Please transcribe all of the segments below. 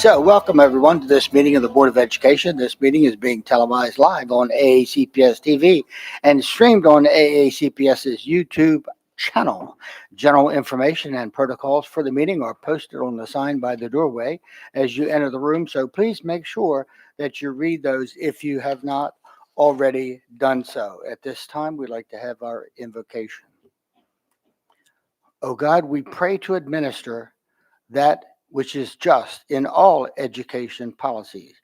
So, welcome everyone to this meeting of the Board of Education. This meeting is being televised live on AACPS TV and streamed on AACPS's YouTube channel. General information and protocols for the meeting are posted on the sign by the doorway as you enter the room, so please make sure that you read those if you have not already done so. At this time, we'd like to have our invocation. O God, we pray to administer that which is just in all education policies,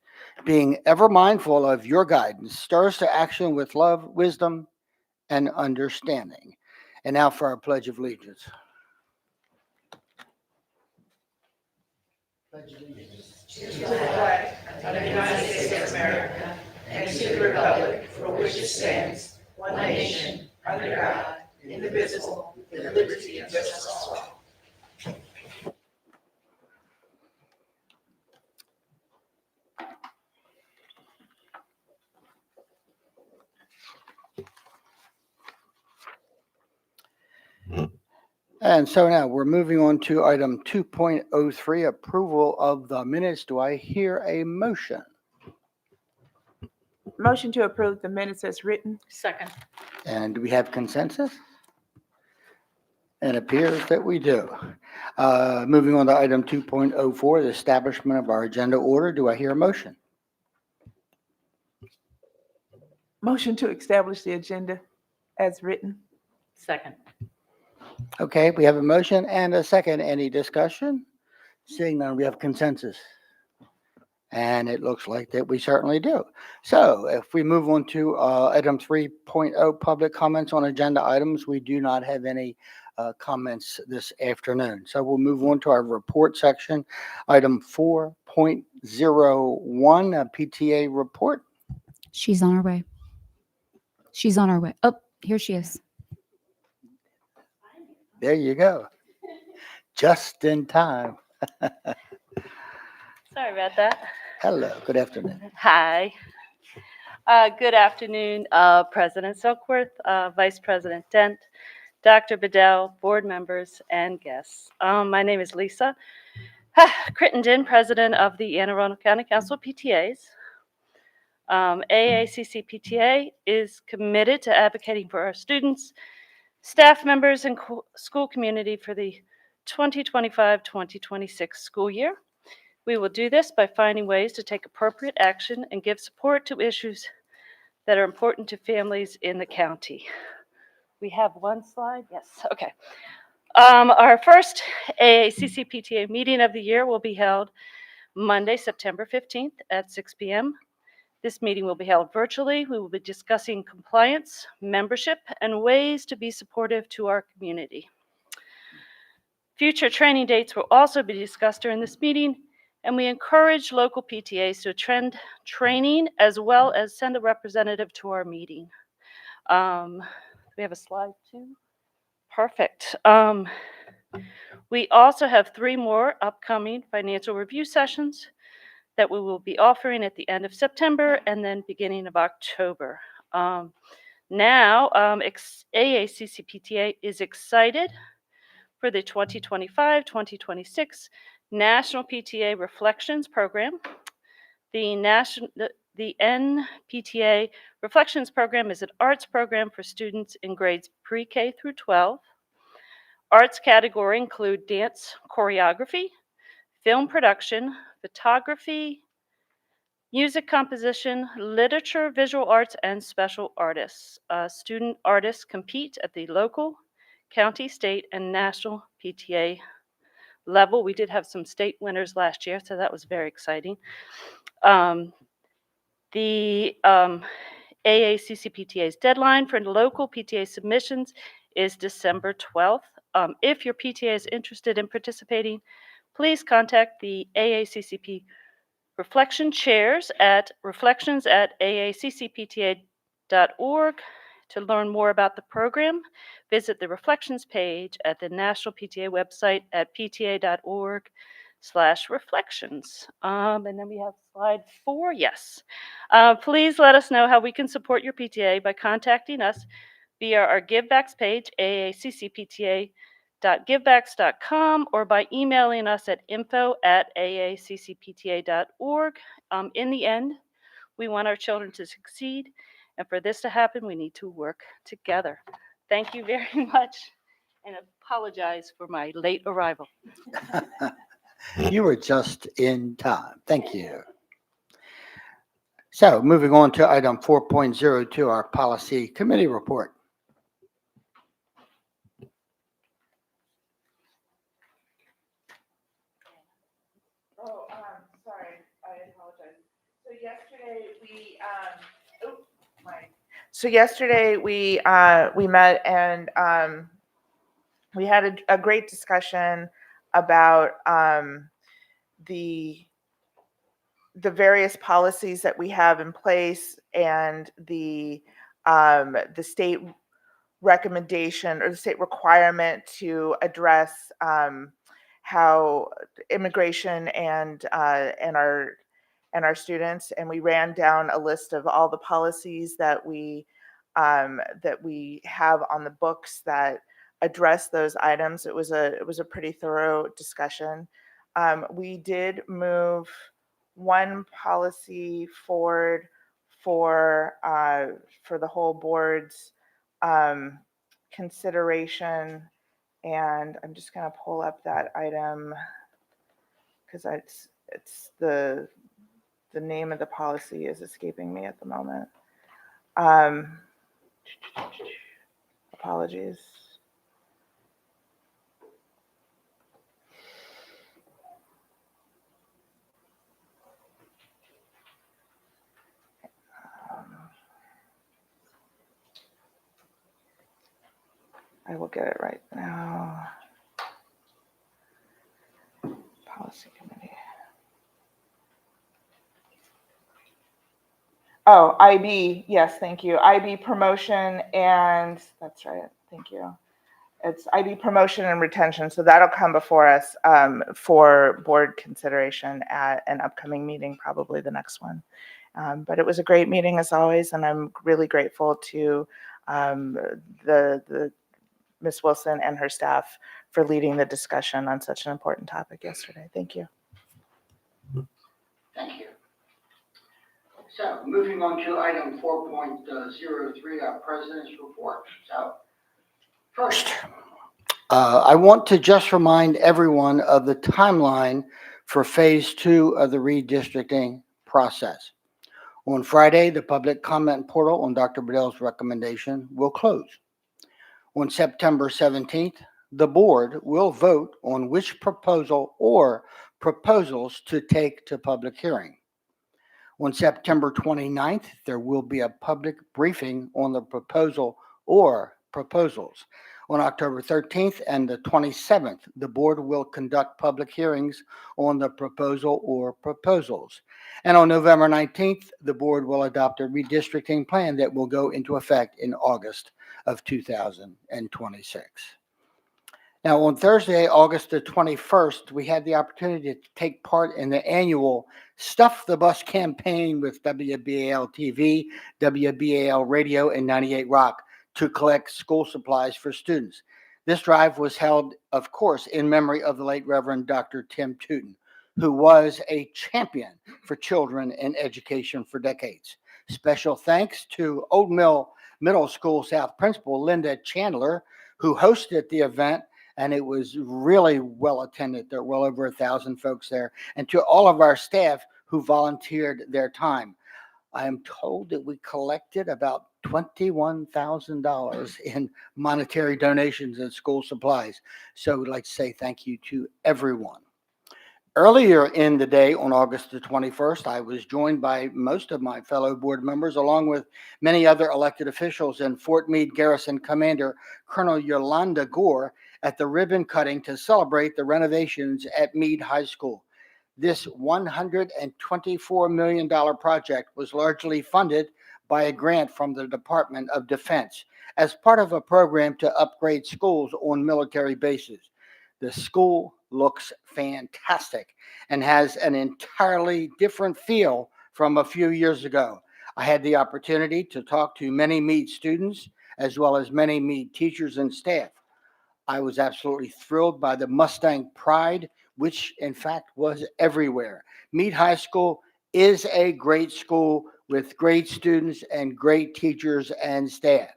being ever mindful of your guidance, stirs to action with love, wisdom, and understanding. And now for our Pledge of Allegiance. Pledge allegiance to the flag of the United States of America and to the republic for which it stands, one nation, under God, indivisible, with liberty and justice for all. And so now we're moving on to item 2.03, approval of the minutes. Do I hear a motion? Motion to approve the minutes as written. Second. And do we have consensus? It appears that we do. Moving on to item 2.04, the establishment of our agenda order. Do I hear a motion? Motion to establish the agenda as written. Second. Okay, we have a motion and a second. Any discussion? Seeing none, we have consensus. And it looks like that we certainly do. So if we move on to item 3.0, public comments on agenda items, we do not have any comments this afternoon. So we'll move on to our report section. Item 4.01, a PTA report. She's on her way. She's on her way. Oh, here she is. There you go. Just in time. Sorry about that. Hello, good afternoon. Hi. Good afternoon, President Silkworth, Vice President Dent, Dr. Bedell, board members, and guests. My name is Lisa Crittenden, President of the Anne Arundel County Council of PTAs. AACC PTA is committed to advocating for our students, staff members, and school community for the 2025-2026 school year. We will do this by finding ways to take appropriate action and give support to issues that are important to families in the county. We have one slide? Yes, okay. Our first AACC PTA meeting of the year will be held Monday, September 15th at 6 p.m. This meeting will be held virtually. We will be discussing compliance, membership, and ways to be supportive to our community. Future training dates will also be discussed during this meeting, and we encourage local PTAs to attend training as well as send a representative to our meeting. We have a slide too? Perfect. We also have 3 more upcoming financial review sessions that we will be offering at the end of September and then beginning of October. AACC PTA is excited for the 2025-2026 National PTA Reflections Program. The NPTA Reflections Program is an arts program for students in grades pre-K through 12. Arts category include dance choreography, film production, photography, music composition, literature, visual arts, and special artists. Student artists compete at the local, county, state, and national PTA level. We did have some state winners last year, so that was very exciting. The AACC PTA's deadline for local PTA submissions is December 12th. If your PTA is interested in participating, please contact the AACCP Reflection Chairs at reflections@aaccpta.org to learn more about the program. Visit the Reflections page at the National PTA website at pta.org/reflections. And then we have slide 4. Yes. Please let us know how we can support your PTA by contacting us via our Givebacks page, AACC PTA www.givebacks.com or by emailing us at info@aaccpta.org. In the end, we want our children to succeed, and for this to happen, we need to work together. Thank you very much, and apologize for my late arrival. You were just in time. Thank you. So moving on to item 4.02, our policy committee report. Oh, sorry, I apologize. So yesterday we met and we had a great discussion about the various policies that we have in place and the state recommendation or the state requirement to address how immigration and our students, and we ran down a list of all the policies that we have on the books that address those items. It was a pretty thorough discussion. We did move one policy forward for the whole board's consideration, and I'm just going to pull up that item because it's the name of the policy is escaping me at the moment. Apologies. I will get it right now. Policy committee. Oh, IB. Yes, thank you. IB promotion and that's right. Thank you. It's IB promotion and retention. So that'll come before us for board consideration at an upcoming meeting, probably the next one. But it was a great meeting as always, and I'm really grateful to the Ms. Wilson and her staff for leading the discussion on such an important topic yesterday. Thank you. Thank you. So moving on to item 4.03, our president's report. So first, I want to just remind everyone of the timeline for phase 2 of the redistricting process. On Friday, the public comment portal on Dr. Bedell's recommendation will close. On September 17th, the board will vote on which proposal or proposals to take to public hearing. On September 29th, there will be a public briefing on the proposal or proposals. On October 13th and the 27th, the board will conduct public hearings on the proposal or proposals. And on November 19th, the board will adopt a redistricting plan that will go into effect in August of 2026. Now, on Thursday, August the 21st, we had the opportunity to take part in the annual Stuff the Bus campaign with WBAL TV, WBAL Radio, and 98 Rock to collect school supplies for students. This drive was held, of course, in memory of the late Reverend Dr. Tim Tootin, who was a champion for children and education for decades. Special thanks to Old Mill Middle School South Principal Linda Chandler, who hosted the event, and it was really well attended. There were well over 1,000 folks there, and to all of our staff who volunteered their time. I am told that we collected about $21,000 in monetary donations and school supplies. So we'd like to say thank you to everyone. Earlier in the day, on August the 21st, I was joined by most of my fellow board members, along with many other elected officials, and Fort Meade Garrison Commander Colonel Yolanda Gore at the ribbon cutting to celebrate the renovations at Meade High School. This $124 million project was largely funded by a grant from the Department of Defense as part of a program to upgrade schools on military bases. The school looks fantastic and has an entirely different feel from a few years ago. I had the opportunity to talk to many Meade students as well as many Meade teachers and staff. I was absolutely thrilled by the Mustang pride, which in fact was everywhere. Meade High School is a great school with great students and great teachers and staff.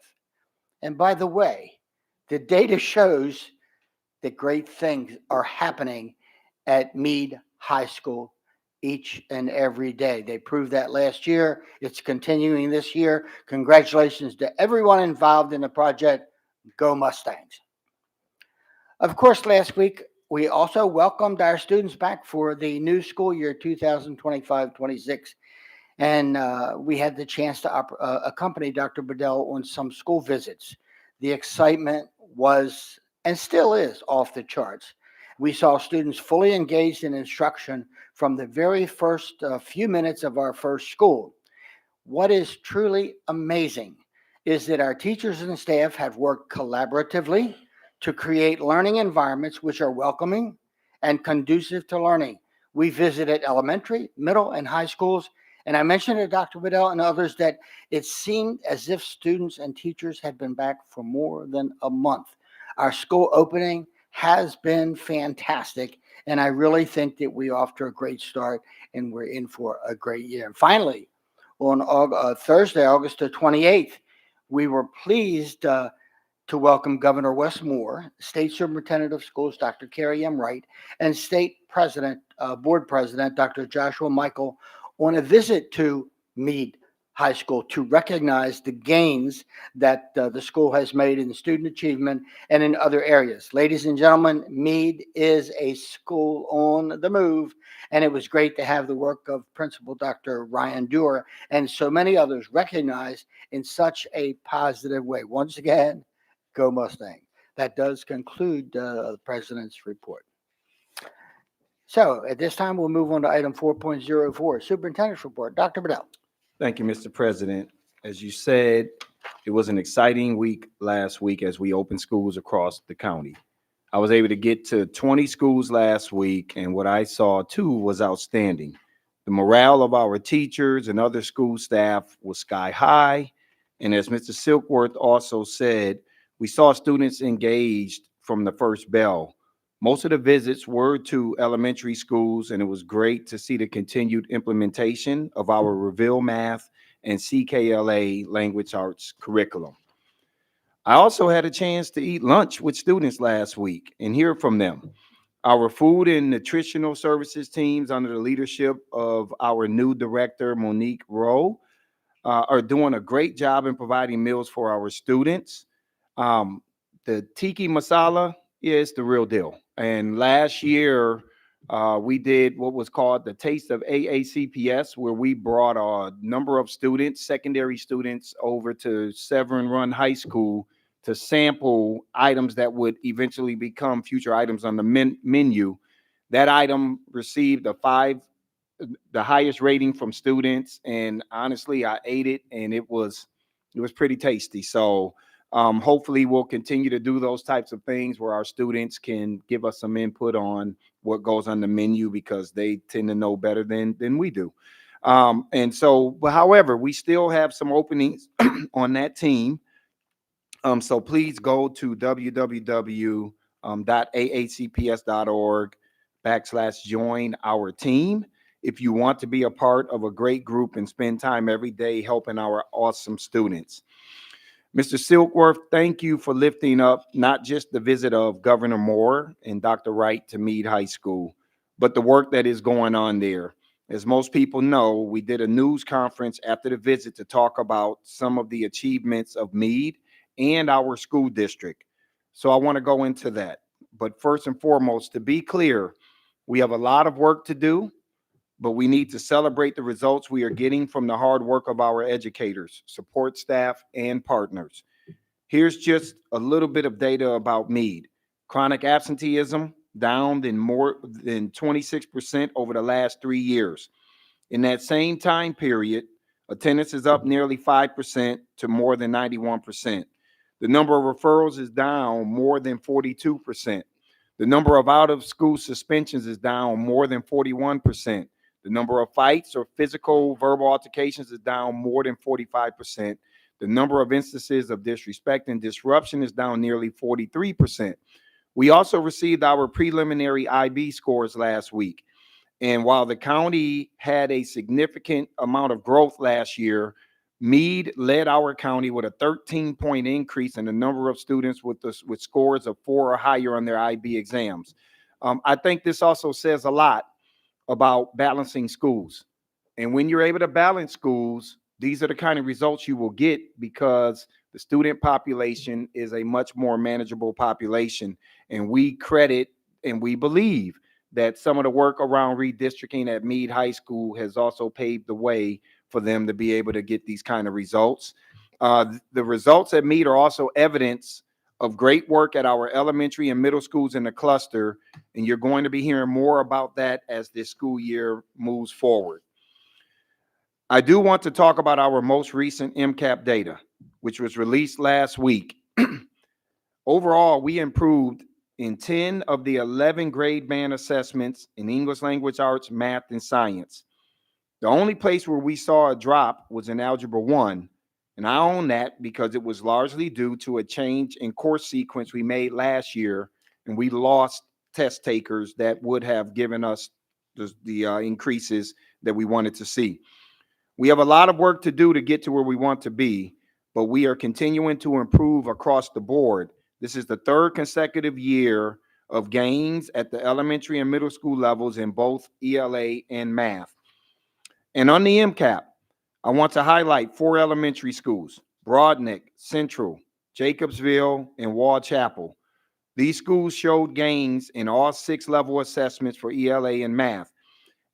And by the way, the data shows that great things are happening at Meade High School each and every day. They proved that last year. It's continuing this year. Congratulations to everyone involved in the project. Go Mustangs. Of course, last week, we also welcomed our students back for the new school year 2025-26. And we had the chance to accompany Dr. Bedell on some school visits. The excitement was and still is off the charts. We saw students fully engaged in instruction from the very first few minutes of our first school. What is truly amazing is that our teachers and staff have worked collaboratively to create learning environments which are welcoming and conducive to learning. We visited elementary, middle, and high schools, and I mentioned to Dr. Bedell and others that it seemed as if students and teachers had been back for more than a month. Our school opening has been fantastic, and I really think that we're off to a great start and we're in for a great year. And finally, on Thursday, August the 28th, we were pleased to welcome Governor Wes Moore, State Superintendent of Schools, Dr. Carrie M. Wright, and State Board President, Dr. Joshua Michael, on a visit to Meade High School to recognize the gains that the school has made in student achievement and in other areas. Ladies and gentlemen, Meade is a school on the move, and it was great to have the work of Principal Dr. Ryan Dewar and so many others recognized in such a positive way. Once again, go Mustang. That does conclude the President's report. So at this time, we'll move on to item 4.04, Superintendent's report. Dr. Bedell. Thank you, Mr. President. As you said, it was an exciting week last week as we opened schools across the county. I was able to get to 20 schools last week, and what I saw too was outstanding. The morale of our teachers and other school staff was sky high. And as Mr. Silkworth also said, we saw students engaged from the first bell. Most of the visits were to elementary schools, and it was great to see the continued implementation of our Reveal Math and CKLA language arts curriculum. I also had a chance to eat lunch with students last week and hear from them. Our food and nutritional services teams, under the leadership of our new director, Monique Rowe, are doing a great job in providing meals for our students. The tiki masala is the real deal. And last year, we did what was called the Taste of AACPS, where we brought a number of students, secondary students, over to Severn Run High School to sample items that would eventually become future items on the menu. That item received the highest rating from students, and honestly, I ate it, and it was pretty tasty. So hopefully we'll continue to do those types of things where our students can give us some input on what goes on the menu, because they tend to know better than we do. And so, but however, we still have some openings on that team. So please go to www.aacps.org/join our team if you want to be a part of a great group and spend time every day helping our awesome students. Mr. Silkworth, thank you for lifting up not just the visit of Governor Moore and Dr. Wright to Meade High School, but the work that is going on there. As most people know, we did a news conference after the visit to talk about some of the achievements of Meade and our school district. So I want to go into that. But first and foremost, to be clear, we have a lot of work to do, but we need to celebrate the results we are getting from the hard work of our educators, support staff, and partners. Here's just a little bit of data about Meade. Chronic absenteeism down more than 26% over the last 3 years. In that same time period, attendance is up nearly 5% to more than 91%. The number of referrals is down more than 42%. The number of out-of-school suspensions is down more than 41%. The number of fights or physical verbal altercations is down more than 45%. The number of instances of disrespect and disruption is down nearly 43%. We also received our preliminary IB scores last week. And while the county had a significant amount of growth last year, Meade led our county with a 13-point increase in the number of students with scores of 4 or higher on their IB exams. I think this also says a lot about balancing schools. And when you're able to balance schools, these are the kind of results you will get because the student population is a much more manageable population. And we credit and we believe that some of the work around redistricting at Meade High School has also paved the way for them to be able to get these kind of results. The results at Meade are also evidence of great work at our elementary and middle schools in the cluster, and you're going to be hearing more about that as this school year moves forward. I do want to talk about our most recent MCAP data, which was released last week. Overall, we improved in 10 of the 11 grade band assessments in English language arts, math, and science. The only place where we saw a drop was in Algebra 1, and I own that because it was largely due to a change in course sequence we made last year, and we lost test takers that would have given us the increases that we wanted to see. We have a lot of work to do to get to where we want to be, but we are continuing to improve across the board. This is the 3rd consecutive year of gains at the elementary and middle school levels in both ELA and math. And on the MCAP, I want to highlight 4 elementary schools: Broadneck, Central, Jacobsville, and Wall Chapel. These schools showed gains in all 6 level assessments for ELA and math.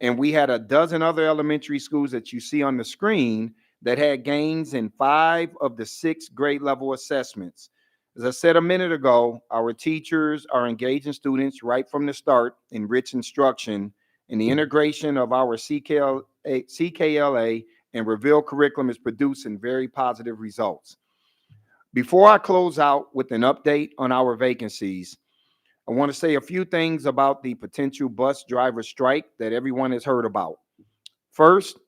And we had a dozen other elementary schools that you see on the screen that had gains in 5 of the 6 grade level assessments. As I said a minute ago, our teachers are engaging students right from the start in rich instruction, and the integration of our CKLA and Reveal curriculum is producing very positive results. Before I close out with an update on our vacancies, I want to say a few things about the potential bus driver strike that everyone has heard about. First,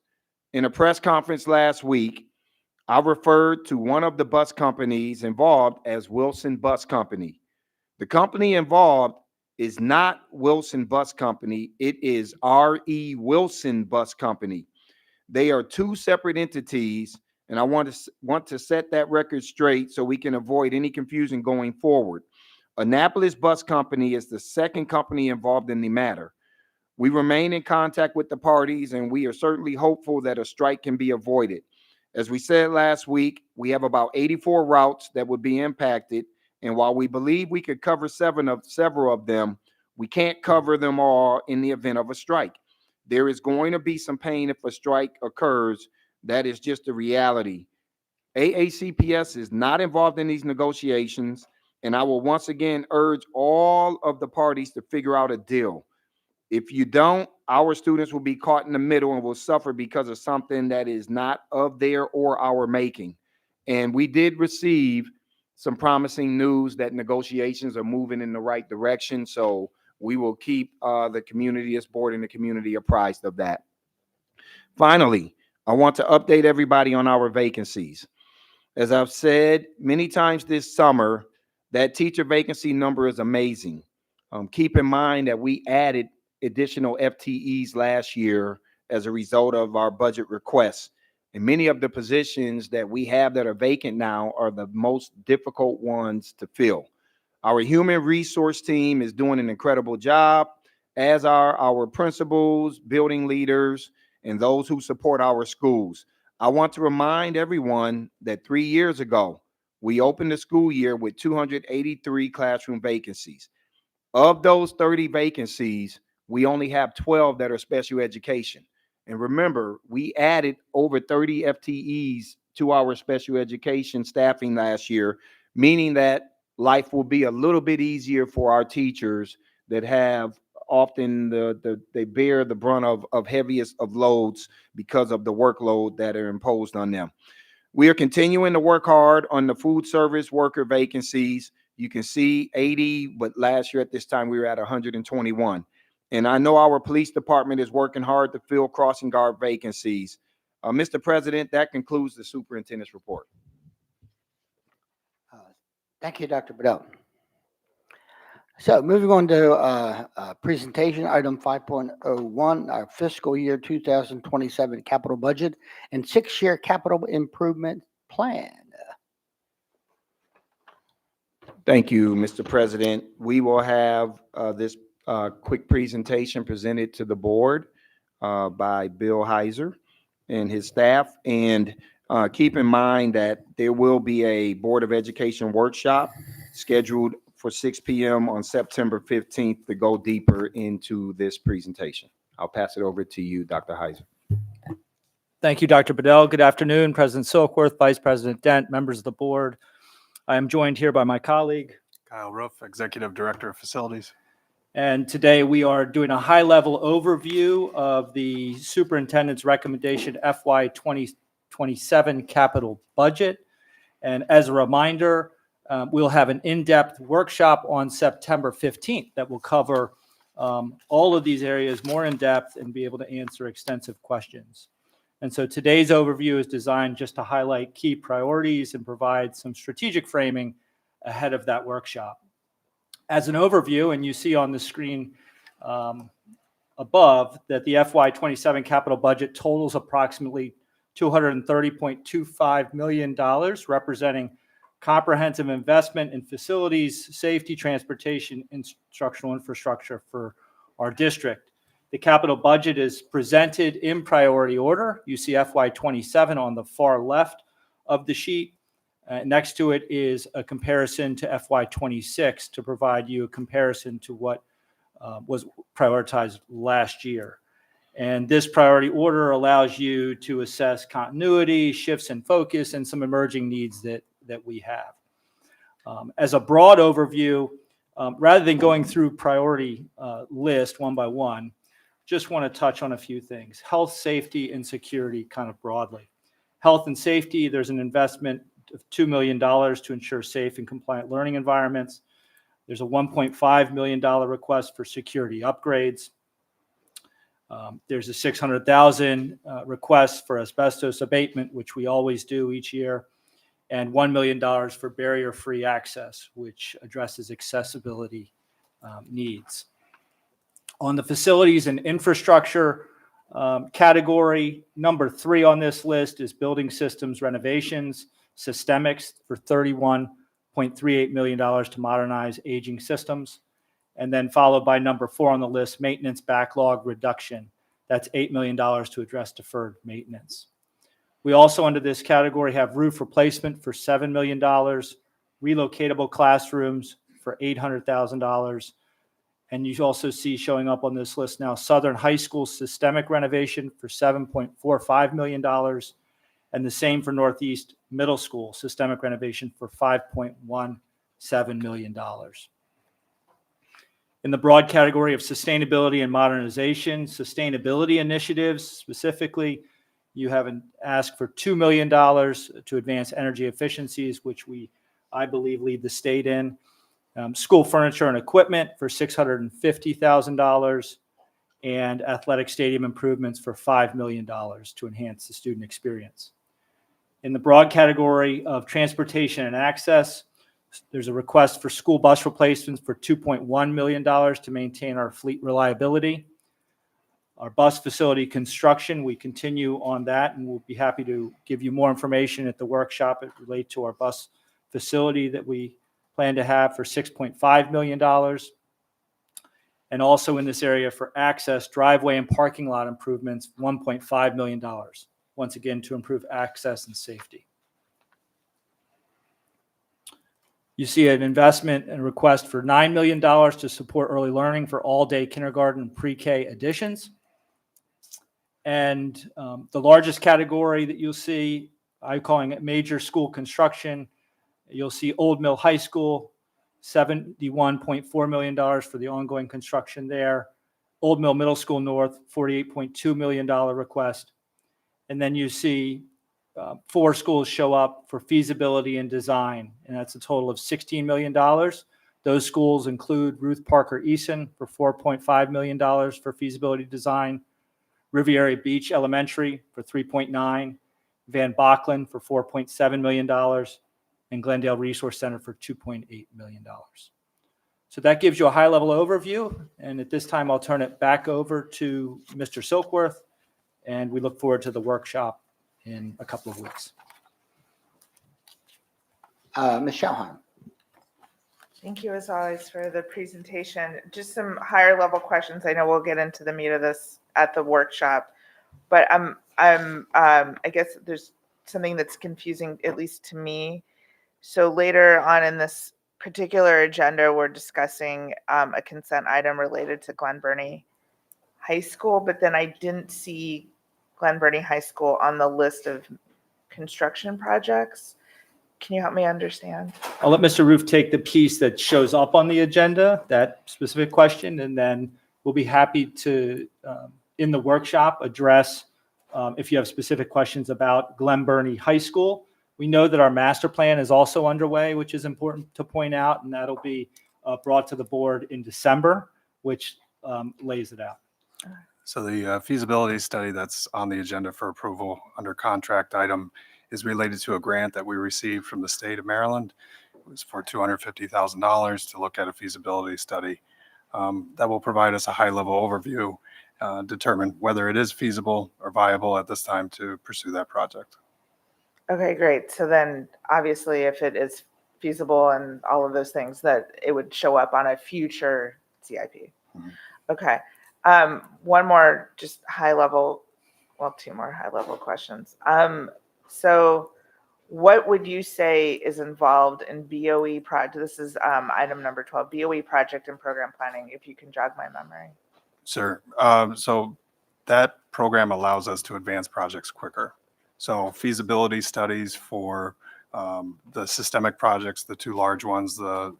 in a press conference last week, I referred to one of the bus companies involved as Wilson Bus Company. The company involved is not Wilson Bus Company. It is R.E. Wilson Bus Company. They are 2 separate entities, and I want to set that record straight so we can avoid any confusion going forward. Annapolis Bus Company is the second company involved in the matter. We remain in contact with the parties, and we are certainly hopeful that a strike can be avoided. As we said last week, we have about 84 routes that would be impacted, and while we believe we could cover several of them, we can't cover them all in the event of a strike. There is going to be some pain if a strike occurs. That is just the reality. AACPS is not involved in these negotiations, and I will once again urge all of the parties to figure out a deal. If you don't, our students will be caught in the middle and will suffer because of something that is not of their or our making. And we did receive some promising news that negotiations are moving in the right direction. So we will keep the community, this board, and the community apprised of that. Finally, I want to update everybody on our vacancies. As I've said many times this summer, that teacher vacancy number is amazing. Keep in mind that we added additional FTEs last year as a result of our budget requests. And many of the positions that we have that are vacant now are the most difficult ones to fill. Our human resource team is doing an incredible job, as are our principals, building leaders, and those who support our schools. I want to remind everyone that 3 years ago, we opened the school year with 283 classroom vacancies. Of those 30 vacancies, we only have 12 that are special education. And remember, we added over 30 FTEs to our special education staffing last year, meaning that life will be a little bit easier for our teachers that have often they bear the brunt of heaviest of loads because of the workload that are imposed on them. We are continuing to work hard on the food service worker vacancies. You can see 80, but last year at this time we were at 121. And I know our police department is working hard to fill crossing guard vacancies. Mr. President, that concludes the superintendent's report. Thank you, Dr. Bedell. So moving on to presentation, item 5.01, our fiscal year 2027 capital budget and 6-year capital improvement plan. Thank you, Mr. President. We will have this quick presentation presented to the board by Bill Heiser and his staff. And keep in mind that there will be a Board of Education workshop scheduled for 6 p.m. on September 15th to go deeper into this presentation. I'll pass it over to you, Dr. Heiser. Thank you, Dr. Bedell. Good afternoon, President Silkworth, Vice President Dent, members of the board. I am joined here by my colleague. Kyle Roof, Executive Director of Facilities. And today we are doing a high-level overview of the superintendent's recommendation FY 2027 capital budget. And as a reminder, we'll have an in-depth workshop on September 15th that will cover all of these areas more in depth and be able to answer extensive questions. And so today's overview is designed just to highlight key priorities and provide some strategic framing ahead of that workshop. As an overview, and you see on the screen above that the FY 27 capital budget totals approximately $230.25 million, representing comprehensive investment in facilities, safety, transportation, instructional infrastructure for our district. The capital budget is presented in priority order. You see FY 27 on the far left of the sheet. Next to it is a comparison to FY 26 to provide you a comparison to what was prioritized last year. And this priority order allows you to assess continuity, shifts in focus, and some emerging needs that we have. As a broad overview, rather than going through priority list one by one, just want to touch on a few things. Health, safety, and security kind of broadly. Health and safety, there's an investment of $2 million to ensure safe and compliant learning environments. There's a $1.5 million request for security upgrades. There's a $600,000 request for asbestos abatement, which we always do each year, and $1 million for barrier-free access, which addresses accessibility needs. On the facilities and infrastructure category, number 3 on this list is building systems renovations, systemics for $31.38 million to modernize aging systems. And then followed by number 4 on the list, maintenance backlog reduction. That's $8 million to address deferred maintenance. We also under this category have roof replacement for $7 million, relocatable classrooms for $800,000. And you also see showing up on this list now, Southern High School systemic renovation for $7.45 million, and the same for Northeast Middle School systemic renovation for $5.17 million. In the broad category of sustainability and modernization, sustainability initiatives specifically, you have asked for $2 million to advance energy efficiencies, which I believe, lead the state in. School furniture and equipment for $650,000, and athletic stadium improvements for $5 million to enhance the student experience. In the broad category of transportation and access, there's a request for school bus replacements for $2.1 million to maintain our fleet reliability. Our bus facility construction, we continue on that, and we'll be happy to give you more information at the workshop that relate to our bus facility that we plan to have for $6.5 million. And also in this area for access, driveway and parking lot improvements, $1.5 million, once again to improve access and safety. You see an investment and request for $9 million to support early learning for all-day kindergarten and pre-K additions. And the largest category that you'll see, I'm calling it major school construction. You'll see Old Mill High School, $71.4 million for the ongoing construction there. Old Mill Middle School North, $48.2 million request. And then you see 4 schools show up for feasibility and design, and that's a total of $16 million. Those schools include Ruth Parker Eason for $4.5 million for feasibility design, Riviera Beach Elementary for $3.9 million, Van Bachlen for $4.7 million, and Glendale Resource Center for $2.8 million. So that gives you a high-level overview. And at this time, I'll turn it back over to Mr. Silkworth, and we look forward to the workshop in a couple of weeks. Ms. Shalhan. Thank you as always for the presentation. Just some higher level questions. I know we'll get into the meat of this at the workshop, but I guess there's something that's confusing, at least to me. So later on in this particular agenda, we're discussing a consent item related to Glen Burnie High School, but then I didn't see Glen Burnie High School on the list of construction projects. Can you help me understand? I'll let Mr. Roof take the piece that shows up on the agenda, that specific question, and then we'll be happy to, in the workshop, address if you have specific questions about Glen Burnie High School. We know that our master plan is also underway, which is important to point out, and that'll be brought to the board in December, which lays it out. So the feasibility study that's on the agenda for approval under contract item is related to a grant that we received from the state of Maryland. It was for $250,000 to look at a feasibility study that will provide us a high-level overview, determine whether it is feasible or viable at this time to pursue that project. Okay, great. So then obviously if it is feasible and all of those things, that it would show up on a future CIP. Mhm. Okay. One more just high level, well, two more high level questions. So what would you say is involved in BOE project? This is item number 12, BOE project and program planning, if you can jog my memory. Sure. So that program allows us to advance projects quicker. So feasibility studies for the systemic projects, the two large ones, the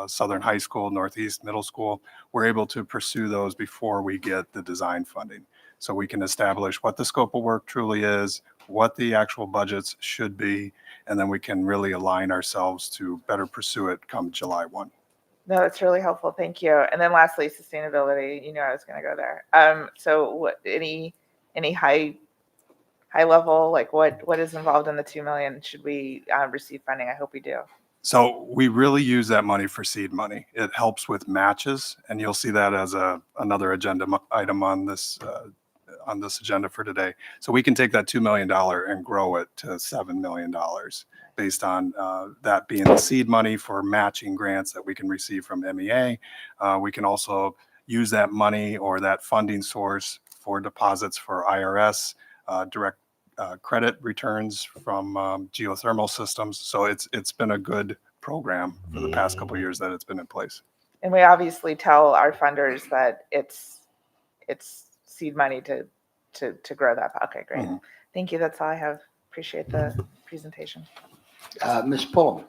Southern High School, Northeast Middle School, we're able to pursue those before we get the design funding. So we can establish what the scope of work truly is, what the actual budgets should be, and then we can really align ourselves to better pursue it come July 1. No, that's really helpful. Thank you. And then lastly, sustainability. You know, I was going to go there. So what, any high level, like what is involved in the 2 million? Should we receive funding? I hope we do. So we really use that money for seed money. It helps with matches, and you'll see that as another agenda item on this agenda for today. So we can take that $2 million and grow it to $7 million based on that being the seed money for matching grants that we can receive from MEA. We can also use that money or that funding source for deposits for IRS, direct credit returns from geothermal systems. So it's been a good program for the past couple of years that it's been in place. And we obviously tell our funders that it's seed money to grow that. Okay, great. Mhm. Thank you. That's all I have. Appreciate the presentation. Ms. Pullum.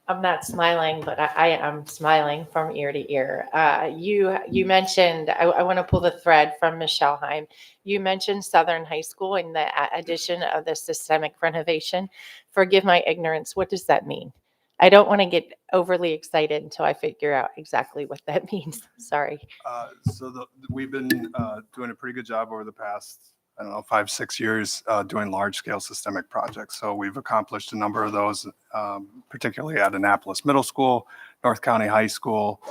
I'm not smiling, but I am smiling from ear to ear. You mentioned, I want to pull the thread from Ms. Schelheim. You mentioned Southern High School and the addition of the systemic renovation. Forgive my ignorance. What does that mean? I don't want to get overly excited until I figure out exactly what that means. Sorry. We've been doing a pretty good job over the past, 5-6 years doing large scale systemic projects. So we've accomplished a number of those, particularly at Annapolis Middle School, North County High School.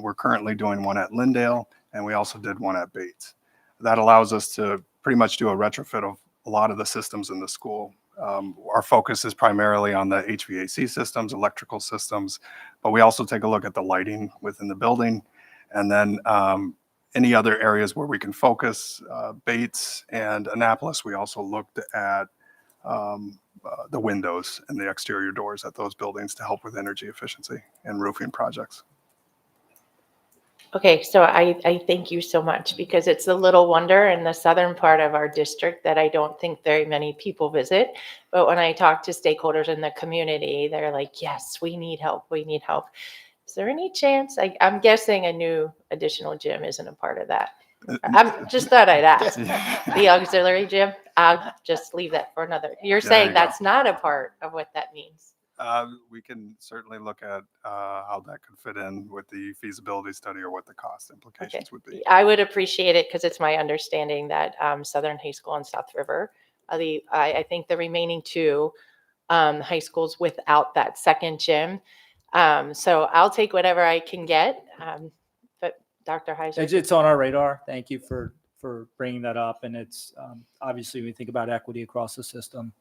We're currently doing one at Lindale, and we also did one at Bates. That allows us to pretty much do a retrofit of a lot of the systems in the school. Our focus is primarily on the HVAC systems, electrical systems, but we also take a look at the lighting within the building, and then any other areas where we can focus. Bates and Annapolis, we also looked at the windows and the exterior doors at those buildings to help with energy efficiency and roofing projects. Okay, so I thank you so much, because it's a little wonder in the southern part of our district that I don't think very many people visit. But when I talk to stakeholders in the community, they're like, yes, we need help. We need help. Is there any chance? I'm guessing a new additional gym isn't a part of that. I'm just thought I'd ask. The auxiliary gym, I'll just leave that for another. You're There saying you go. that's not a part of what that means. We can certainly look at how that could fit in with the feasibility study or what the cost implications would be. I would appreciate it, because it's my understanding that Southern High School and South River, I think the remaining two high schools without that second gym, So I'll take whatever I can get. But Dr. Heiser. It's on our radar. Thank you for bringing that up. And it's obviously, when we think about equity across the system,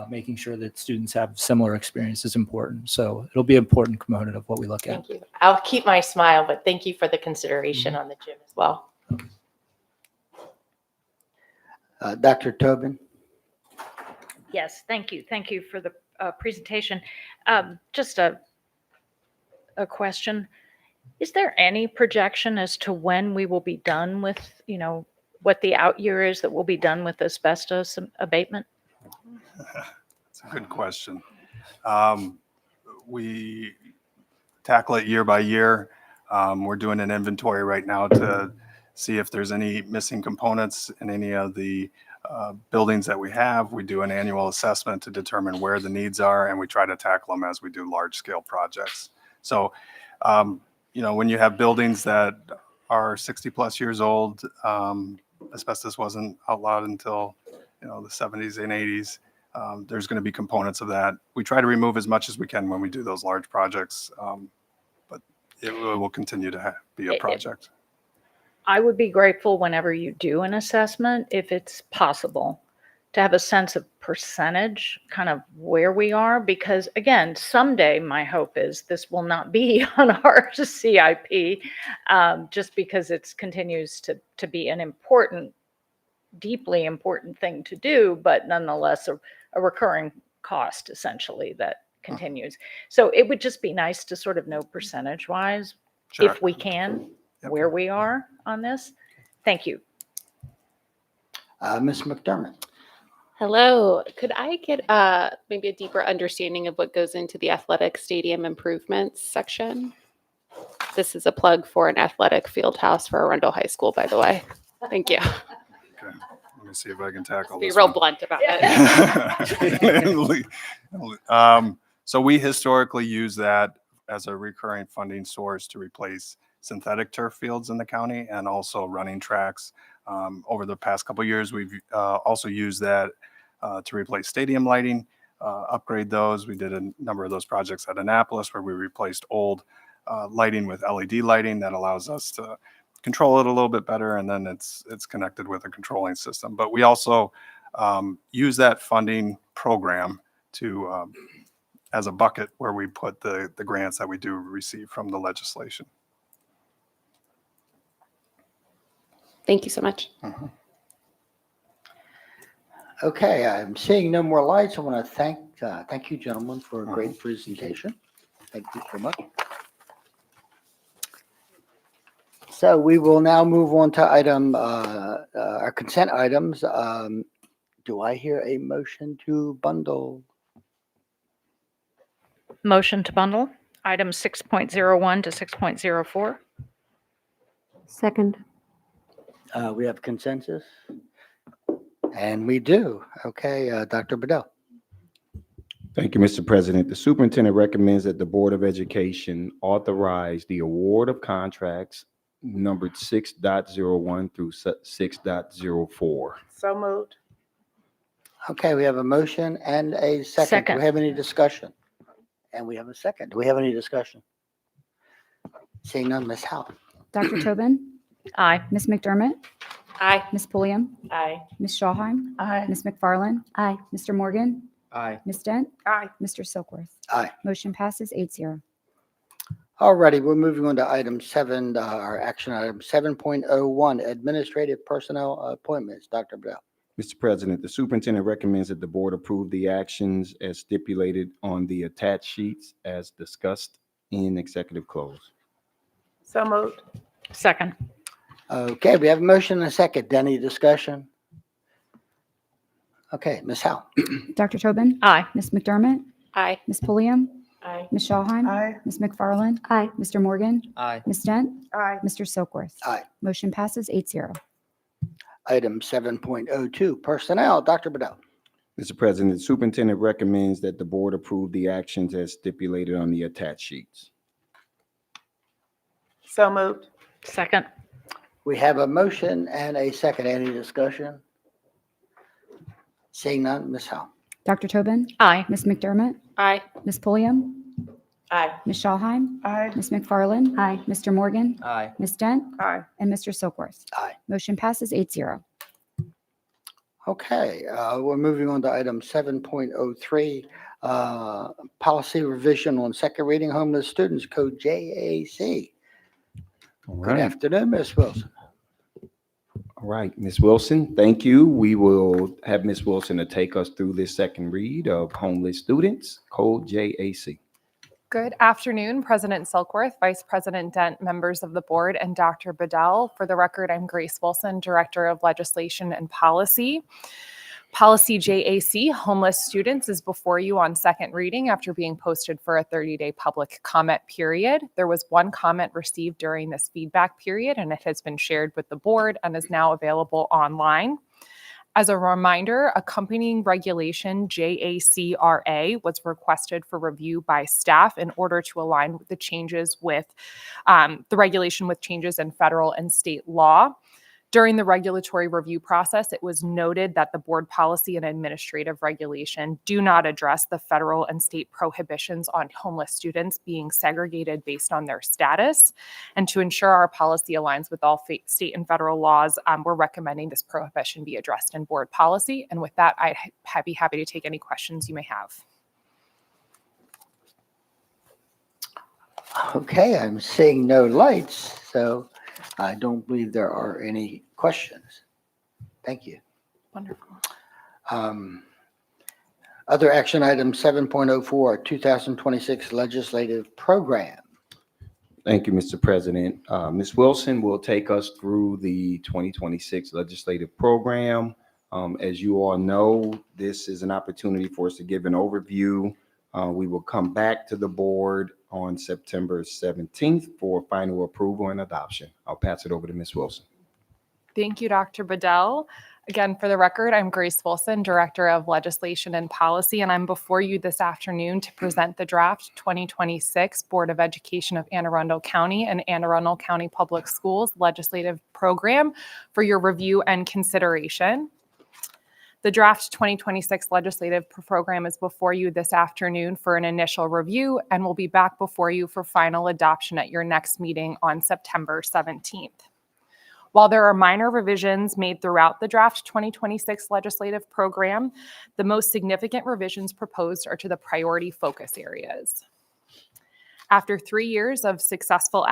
making sure that students have similar experience is important. So it'll be an important component of what we look at. Thank you. I'll keep my smile, but thank you for the consideration on the gym as well. Dr. Tobin? Yes, thank you. Thank you for the presentation. Just a question. Is there any projection as to when we will be done with, what the out year is that we'll be done with asbestos abatement? That's a good question. We tackle it year by year. We're doing an inventory right now to see if there's any missing components in any of the buildings that we have. We do an annual assessment to determine where the needs are, and we try to tackle them as we do large scale projects. So, when you have buildings that are 60 plus years old, asbestos wasn't outlawed until, the 70s and 80s. There's going to be components of that. We try to remove as much as we can when we do those large projects, but it will continue to be a project. I would be grateful whenever you do an assessment, if it's possible, to have a sense of percentage, kind of where we are, because again, someday my hope is this will not be on our CIP, just because it continues to be an important, deeply important thing to do, but nonetheless a recurring cost essentially that continues. So it would just be nice to sort of know percentage wise, Sure. if we can, Yep. where we are on this. Thank you. Ms. McDermott? Hello. Could I get maybe a deeper understanding of what goes into the athletic stadium improvements section? This is a plug for an athletic field house for Arundel High School, by the way. Thank you. Okay. Let me see if I can tackle Be this real one. blunt about it. So we historically use that as a recurring funding source to replace synthetic turf fields in the county and also running tracks. Over the past couple of years, we've also used that to replace stadium lighting, upgrade those. We did a number of those projects at Annapolis where we replaced old lighting with LED lighting that allows us to control it a little bit better, and then it's connected with a controlling system. But we also use that funding program to as a bucket where we put the grants that we do receive from the legislation. Thank you so much. Okay, I'm seeing no more lights. I want to thank you, gentlemen, for a great presentation. Thank you so much. So we will now move on to our consent items. Do I hear a motion to bundle? Motion to bundle items 6.01 to 6.04. Second. We have consensus? And we do. Okay, Dr. Bedell. Thank you, Mr. President. The superintendent recommends that the Board of Education authorize the award of contracts numbered 6.01 through 6.04. So moved. Okay, we have a motion and a second. Do Second. we have any discussion? And we have a second. Do we have any discussion? Seeing none, Ms. Howe. Dr. Tobin, Aye. Ms. McDermott, Aye. Ms. Pulliam, Aye. Ms. Shawheim, Aye. Ms. McFarland. Aye. Mr. Morgan, Aye. Ms. Dent, Aye. Mr. Silkworth. Aye. Motion passes 8-0. Alrighty, we're moving on to item 7, our action item 7.01, administrative personnel appointments. Dr. Bedell. Mr. President, the superintendent recommends that the board approve the actions as stipulated on the attached sheets as discussed in executive close. So moved. Second. Okay, we have a motion and a second. Any discussion? Okay, Ms. Howe. Dr. Tobin, Aye. Ms. McDermott, Aye. Ms. Pulliam, Aye. Ms. Shawheim, Aye. Ms. McFarland. Aye. Mr. Morgan, Aye. Ms. Dent, Aye. Mr. Silkworth. Aye. Motion passes 8-0. Item 7.02, personnel. Dr. Bedell. Mr. President, the superintendent recommends that the board approve the actions as stipulated on the attached sheets. So moved. Second. We have a motion and a second. Any discussion? Seeing none, Ms. Howe. Dr. Tobin, Aye. Ms. McDermott, Aye. Ms. Pulliam, Aye. Ms. Shawheim, Aye. Ms. McFarland. Aye. Mr. Morgan, Aye. Ms. Dent, Aye. and Mr. Silkworth. Aye. Motion passes 8-0. Okay, we're moving on to item 7.03, policy revision on second reading homeless students, code JAC. All Good right. afternoon, Ms. Wilson. All right, Ms. Wilson, thank you. We will have Ms. Wilson to take us through this second read of homeless students, code JAC. Good afternoon, President Silkworth, Vice President Dent, members of the board, and Dr. Bedell. For the record, I'm Grace Wilson, Director of Legislation and Policy. Policy JAC, homeless students, is before you on second reading after being posted for a 30-day public comment period. There was one comment received during this feedback period, and it has been shared with the board and is now available online. As a reminder, accompanying regulation JACRA was requested for review by staff in order to align with the changes with the regulation with changes in federal and state law. During the regulatory review process, it was noted that the board policy and administrative regulation do not address the federal and state prohibitions on homeless students being segregated based on their status. And to ensure our policy aligns with all state and federal laws, we're recommending this prohibition be addressed in board policy. And with that, I'd be happy to take any questions you may have. Okay, I'm seeing no lights, so I don't believe there are any questions. Thank you. Wonderful. Other action item 7.04, 2026 legislative program. Thank you, Mr. President. Ms. Wilson will take us through the 2026 legislative program. As you all know, this is an opportunity for us to give an overview. We will come back to the board on September 17th for final approval and adoption. I'll pass it over to Ms. Wilson. Thank you, Dr. Bedell. Again, for the record, I'm Grace Wilson, Director of Legislation and Policy, and I'm before you this afternoon to present the draft 2026 Board of Education of Anne Arundel County and Anne Arundel County Public Schools legislative program for your review and consideration. The draft 2026 legislative program is before you this afternoon for an initial review and will be back before you for final adoption at your next meeting on September 17th. While there are minor revisions made throughout the draft 2026 legislative program, the most significant revisions proposed are to the priority focus areas. After 3 years of successful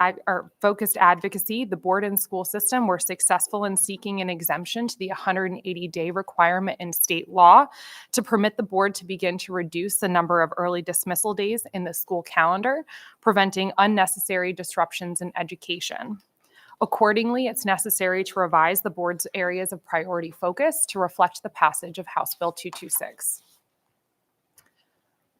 focused advocacy, the board and school system were successful in seeking an exemption to the 180-day requirement in state law to permit the board to begin to reduce the number of early dismissal days in the school calendar, preventing unnecessary disruptions in education. Accordingly, it's necessary to revise the board's areas of priority focus to reflect the passage of House Bill 226.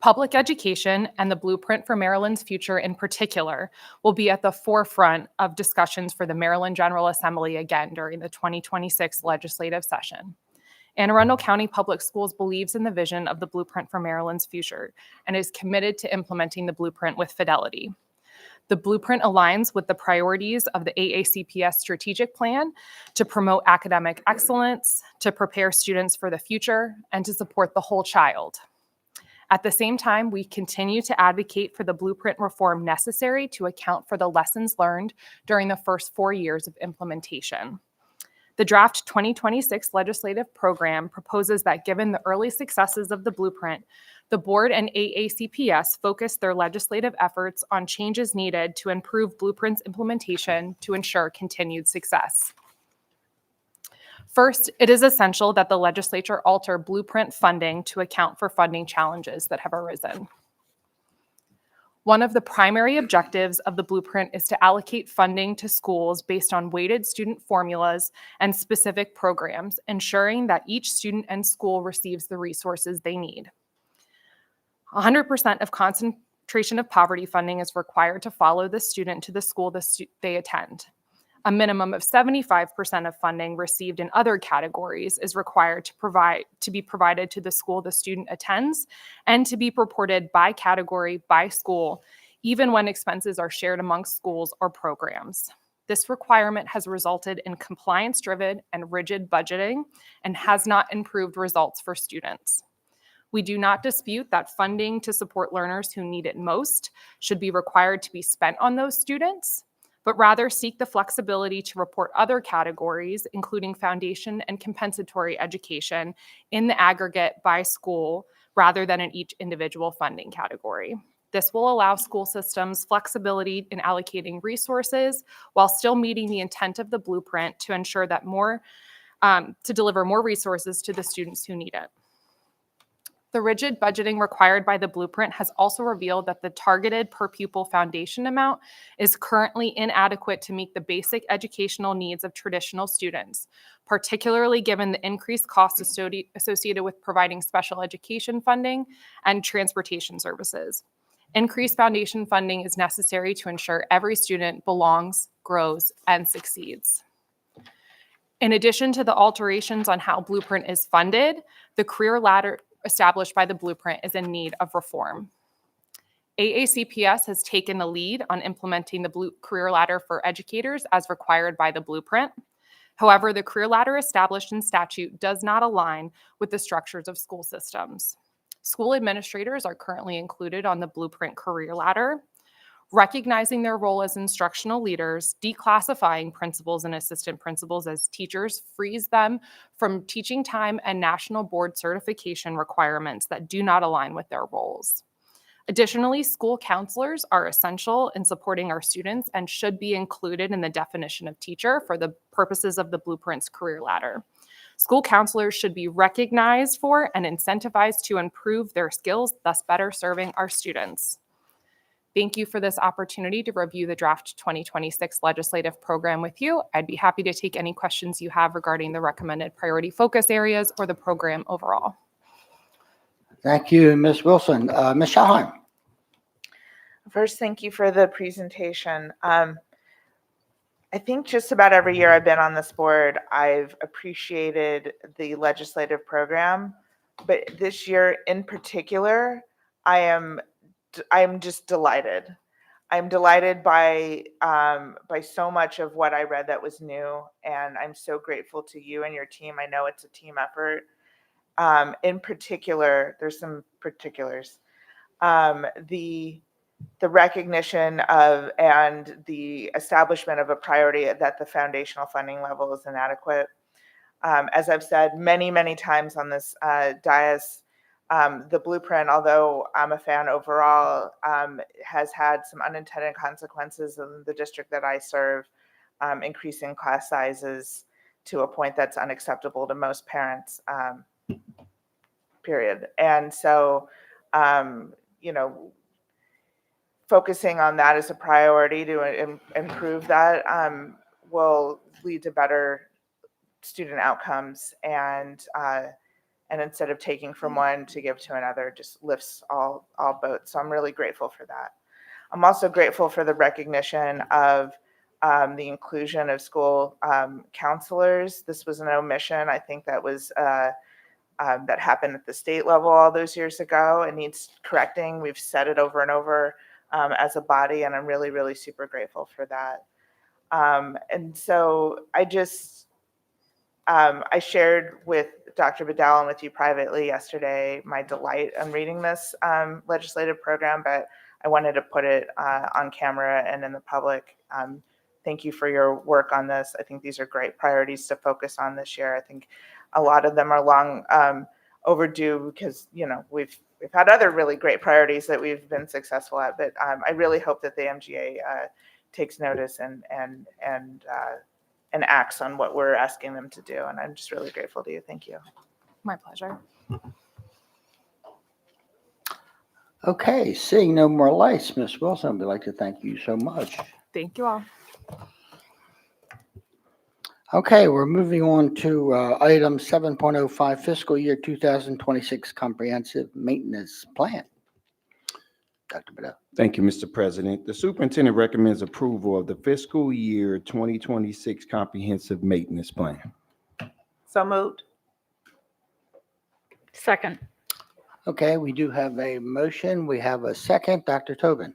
Public education and the blueprint for Maryland's future in particular will be at the forefront of discussions for the Maryland General Assembly again during the 2026 legislative session. Anne Arundel County Public Schools believes in the vision of the blueprint for Maryland's future and is committed to implementing the blueprint with fidelity. The blueprint aligns with the priorities of the AACPS strategic plan to promote academic excellence, to prepare students for the future, and to support the whole child. At the same time, we continue to advocate for the blueprint reform necessary to account for the lessons learned during the first 4 years of implementation. The draft 2026 legislative program proposes that given the early successes of the blueprint, the board and AACPS focus their legislative efforts on changes needed to improve blueprint's implementation to ensure continued success. First, it is essential that the legislature alter blueprint funding to account for funding challenges that have arisen. One of the primary objectives of the blueprint is to allocate funding to schools based on weighted student formulas and specific programs, ensuring that each student and school receives the resources they need. 100% of concentration of poverty funding is required to follow the student to the school they attend. A minimum of 75% of funding received in other categories is required to be provided to the school the student attends and to be reported by category by school, even when expenses are shared amongst schools or programs. This requirement has resulted in compliance-driven and rigid budgeting and has not improved results for students. We do not dispute that funding to support learners who need it most should be required to be spent on those students, but rather seek the flexibility to report other categories, including foundation and compensatory education, in the aggregate by school rather than in each individual funding category. This will allow school systems flexibility in allocating resources while still meeting the intent of the blueprint to ensure that to deliver more resources to the students who need it. The rigid budgeting required by the blueprint has also revealed that the targeted per pupil foundation amount is currently inadequate to meet the basic educational needs of traditional students, particularly given the increased costs associated with providing special education funding and transportation services. Increased foundation funding is necessary to ensure every student belongs, grows, and succeeds. In addition to the alterations on how Blueprint is funded, the career ladder established by the Blueprint is in need of reform. AACPS has taken the lead on implementing the career ladder for educators as required by the Blueprint. However, the career ladder established in statute does not align with the structures of school systems. School administrators are currently included on the Blueprint career ladder. Recognizing their role as instructional leaders, declassifying principals and assistant principals as teachers frees them from teaching time and national board certification requirements that do not align with their roles. Additionally, school counselors are essential in supporting our students and should be included in the definition of teacher for the purposes of the Blueprint's career ladder. School counselors should be recognized for and incentivized to improve their skills, thus better serving our students. Thank you for this opportunity to review the draft 2026 legislative program with you. I'd be happy to take any questions you have regarding the recommended priority focus areas or the program overall. Thank you, Ms. Wilson. Ms. Schallheim. First, thank you for the presentation. I think just about every year I've been on this board, I've appreciated the legislative program, but this year in particular, I am just delighted. I'm delighted by so much of what I read that was new, and I'm so grateful to you and your team. I know it's a team effort. In particular, there's some particulars. The recognition of and the establishment of a priority that the foundational funding level is inadequate. As I've said many, many times on this dais, the Blueprint, although I'm a fan overall, has had some unintended consequences in the district that I serve, increasing class sizes to a point that's unacceptable to most parents, period. And so, focusing on that as a priority to improve that will lead to better student outcomes, and instead of taking from one to give to another, just lifts all boats. So I'm really grateful for that. I'm also grateful for the recognition of the inclusion of school counselors. This was an omission. I think that was that happened at the state level all those years ago. It needs correcting. We've said it over and over as a body, and I'm really, really super grateful for that. And so I just, I shared with Dr. Bedell and with you privately yesterday my delight in reading this legislative program, but I wanted to put it on camera and in the public. Thank you for your work on this. I think these are great priorities to focus on this year. I think a lot of them are long overdue because, we've had other really great priorities that we've been successful at, but I really hope that the MGA takes notice and acts on what we're asking them to do. And I'm just really grateful to you. Thank you. My pleasure. Okay, seeing no more lights, Ms. Wilson, we'd like to thank you so much. Thank you all. Okay, we're moving on to item 7.05, fiscal year 2026 comprehensive maintenance plan. Dr. Bedell. Thank you, Mr. President. The superintendent recommends approval of the fiscal year 2026 comprehensive maintenance plan. So moved. Second. Okay, we do have a motion. We have a second. Dr. Tobin.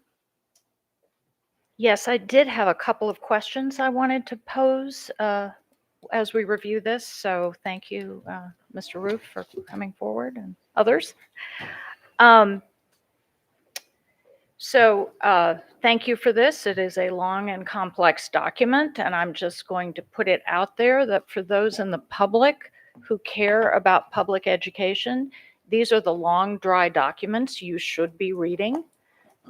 Yes, I did have a couple of questions I wanted to pose as we review this. So thank you, Mr. Roof, for coming forward and others. Thank you for this. It is a long and complex document, and I'm just going to put it out there that for those in the public who care about public education, these are the long, dry documents you should be reading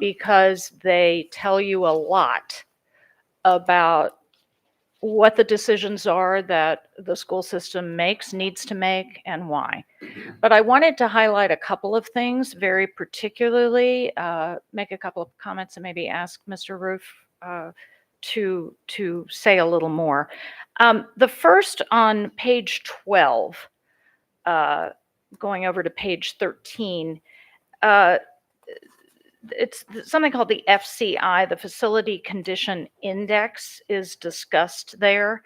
because they tell you a lot about what the decisions are that the school system needs to make, and why. But I wanted to highlight a couple of things very particularly, make a couple of comments and maybe ask Mr. Roof to say a little more. The first on page 12, going over to page 13, it's something called the FCI, the Facility Condition Index, is discussed there.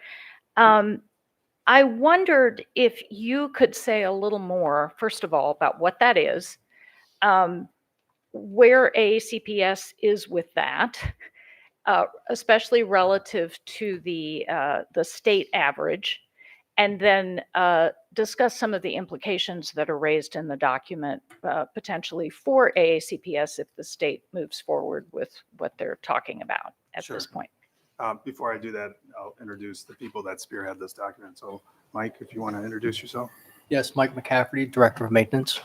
I wondered if you could say a little more, first of all, about what that is, where AACPS is with that, especially relative to the state average, and then discuss some of the implications that are raised in the document potentially for AACPS if the state moves forward with what they're talking about at Sure. this point. Before I do that, I'll introduce the people that spearhead this document. So Mike, if you want to introduce yourself. Yes, Mike McCafferty, Director of Maintenance.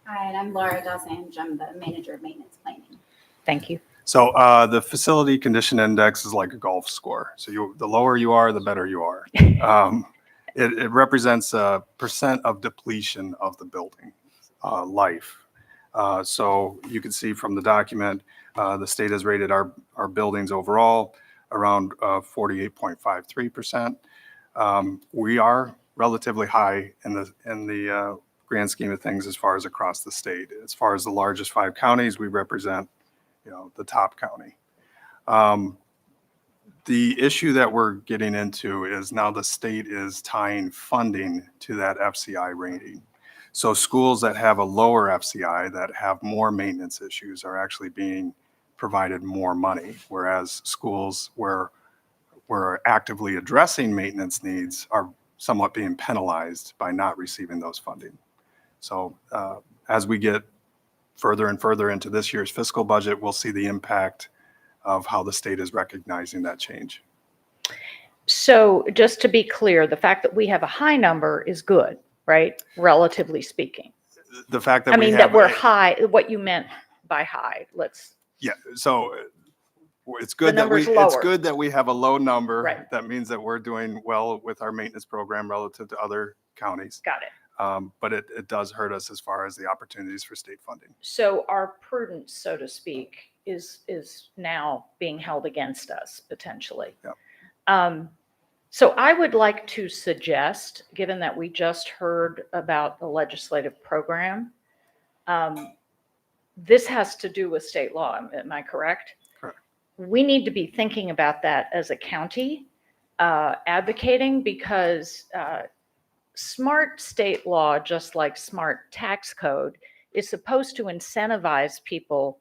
Hi, and I'm Laura Dosange. I'm the Manager of Maintenance Planning. Thank you. So the Facility Condition Index is like a golf score. So the lower you are, the better you are. It represents a percent of depletion of the building life. So you can see from the document, the state has rated our buildings overall around 48.53%. We are relatively high in the grand scheme of things as far as across the state. As far as the largest 5 counties, we represent, the top county. The issue that we're getting into is now the state is tying funding to that FCI rating. So schools that have a lower FCI, that have more maintenance issues, are actually being provided more money, whereas schools where we're actively addressing maintenance needs are somewhat being penalized by not receiving those funding. So as we get further and further into this year's fiscal budget, we'll see the impact of how the state is recognizing that change. So just to be clear, the fact that we have a high number is good, right? Relatively speaking. The fact that I mean, that we're high, what you meant by high, Yeah, so it's good that we have a low number. Right. That means that we're doing well with our maintenance program relative to other counties. Got it. But it does hurt us as far as the opportunities for state funding. So our prudence, so to speak, is now being held against us potentially. Yep. So I would like to suggest, given that we just heard about the legislative program, this has to do with state law. Am I correct? Correct. We need to be thinking about that as a county, advocating, because smart state law, just like smart tax code, is supposed to incentivize people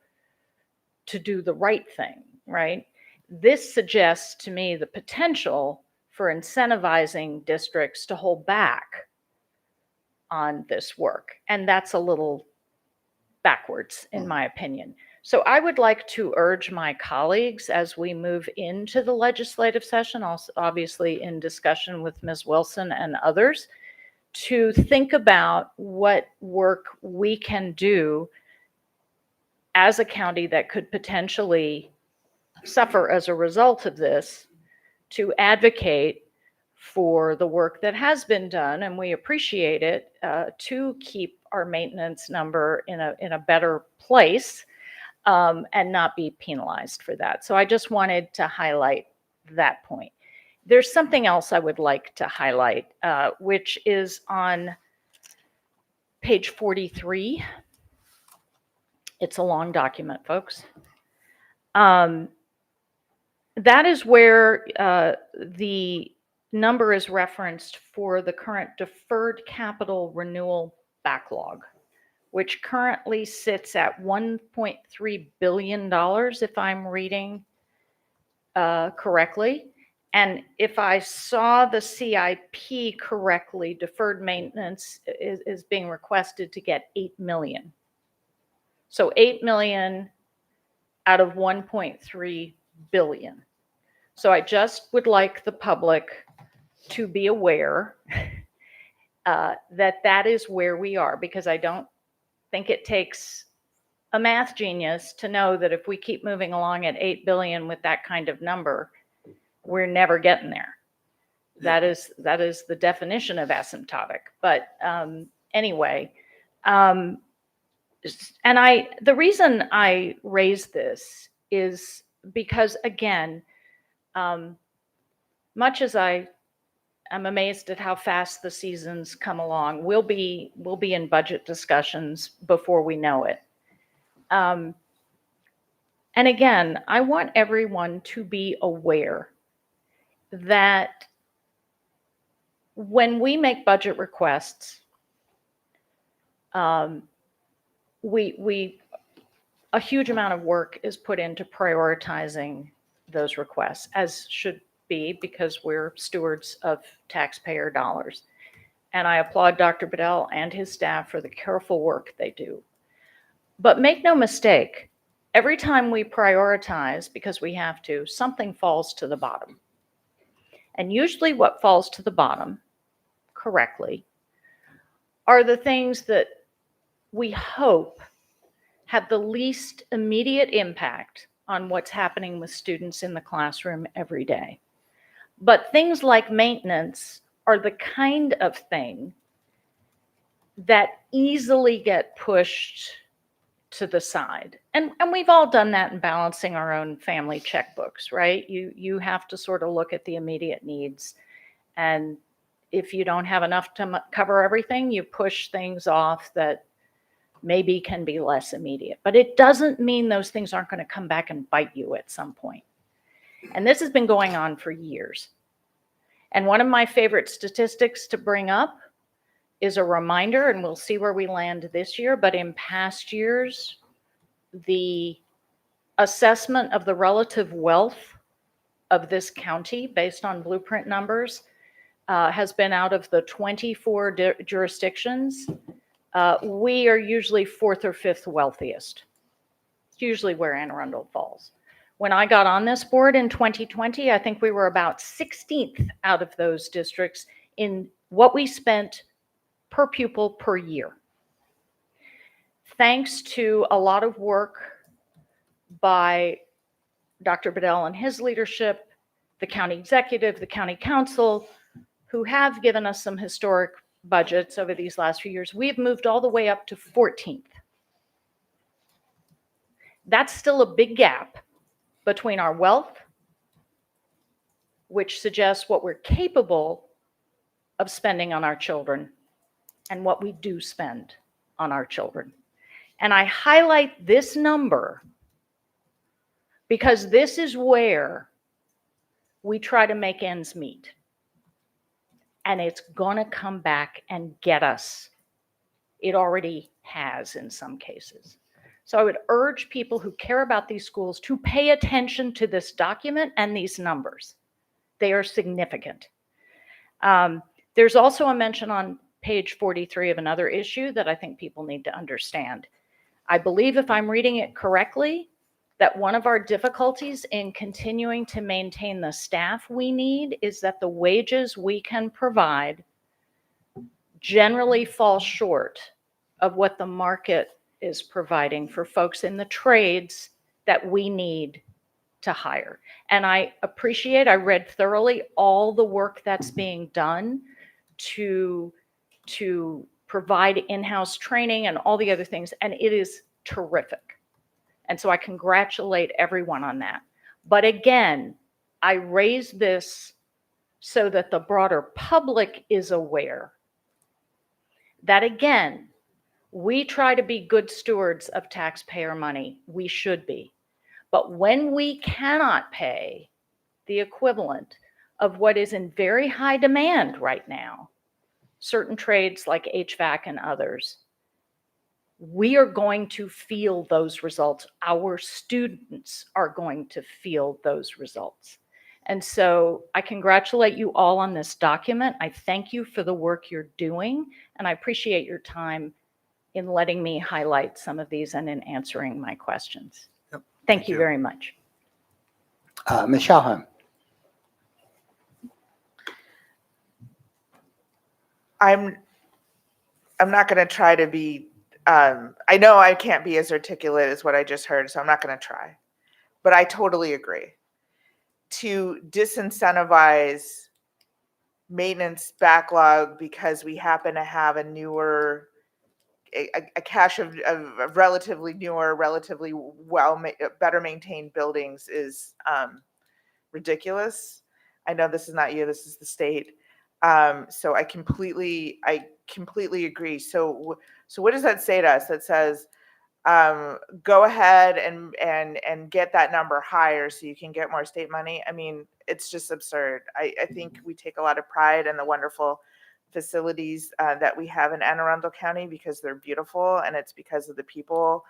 to do the right thing, right? This suggests to me the potential for incentivizing districts to hold back on this work. And that's a little backwards, in my opinion. So I would like to urge my colleagues as we move into the legislative session, also obviously in discussion with Ms. Wilson and others, to think about what work we can do as a county that could potentially suffer as a result of this, to advocate for the work that has been done, and we appreciate it, to keep our maintenance number in a better place, and not be penalized for that. So I just wanted to highlight that point. There's something else I would like to highlight, which is on page 43. It's a long document, folks. That is where the number is referenced for the current deferred capital renewal backlog, which currently sits at $1.3 billion, if I'm reading correctly. And if I saw the CIP correctly, deferred maintenance is being requested to get 8 million. So 8 million out of 1.3 billion. So I just would like the public to be aware that that is where we are, because I don't think it takes a math genius to know that if we keep moving along at 8 billion with that kind of number, we're never getting there. That is the definition of asymptotic. But anyway, and the reason I raise this is because, again, much as I'm amazed at how fast the seasons come along, we'll be in budget discussions before we know it. And again, I want everyone to be aware that when we make budget requests, a huge amount of work is put into prioritizing those requests, as should be, because we're stewards of taxpayer dollars. And I applaud Dr. Bedell and his staff for the careful work they do. But make no mistake, every time we prioritize, because we have to, something falls to the bottom. And usually what falls to the bottom, correctly, are the things that we hope have the least immediate impact on what's happening with students in the classroom every day. But things like maintenance are the kind of thing that easily get pushed to the side. And we've all done that in balancing our own family checkbooks, right? You have to sort of look at the immediate needs. And if you don't have enough to cover everything, you push things off that maybe can be less immediate. But it doesn't mean those things aren't going to come back and bite you at some point. And this has been going on for years. And one of my favorite statistics to bring up is a reminder, and we'll see where we land this year, but in past years, the assessment of the relative wealth of this county based on blueprint numbers has been, out of the 24 jurisdictions, we are usually 4th or 5th wealthiest. It's usually where Anne Arundel falls. When I got on this board in 2020, I think we were about 16th out of those districts in what we spent per pupil per year. Thanks to a lot of work by Dr. Bedell and his leadership, the county executive, the county council, who have given us some historic budgets over these last few years, we've moved all the way up to 14th. That's still a big gap between our wealth, which suggests what we're capable of spending on our children, and what we do spend on our children. And I highlight this number because this is where we try to make ends meet. And it's going to come back and get us. It already has in some cases. So I would urge people who care about these schools to pay attention to this document and these numbers. They are significant. There's also a mention on page 43 of another issue that I think people need to understand. I believe, if I'm reading it correctly, that one of our difficulties in continuing to maintain the staff we need is that the wages we can provide generally fall short of what the market is providing for folks in the trades that we need to hire. And I read thoroughly all the work that's being done to provide in-house training and all the other things, and it is terrific. And so I congratulate everyone on that. But again, I raise this so that the broader public is aware that, again, we try to be good stewards of taxpayer money. We should be. But when we cannot pay the equivalent of what is in very high demand right now, certain trades like HVAC and others, we are going to feel those results. Our students are going to feel those results. And so I congratulate you all on this document. I thank you for the work you're doing, and I appreciate your time in letting me highlight some of these and in answering my questions. Yep. Thank you very much. Ms. Shalhan. I'm not going to try to be, I know I can't be as articulate as what I just heard, so I'm not going to try. But I totally agree. To disincentivize maintenance backlog because we happen to have a cache of relatively newer, relatively better maintained buildings is ridiculous. I know this is not you, this is the state. So I completely agree. So what does that say to us? That says, go ahead and get that number higher so you can get more state money. I mean, it's just absurd. I think we take a lot of pride in the wonderful facilities that we have in Anne Arundel County because they're beautiful, and it's because of the people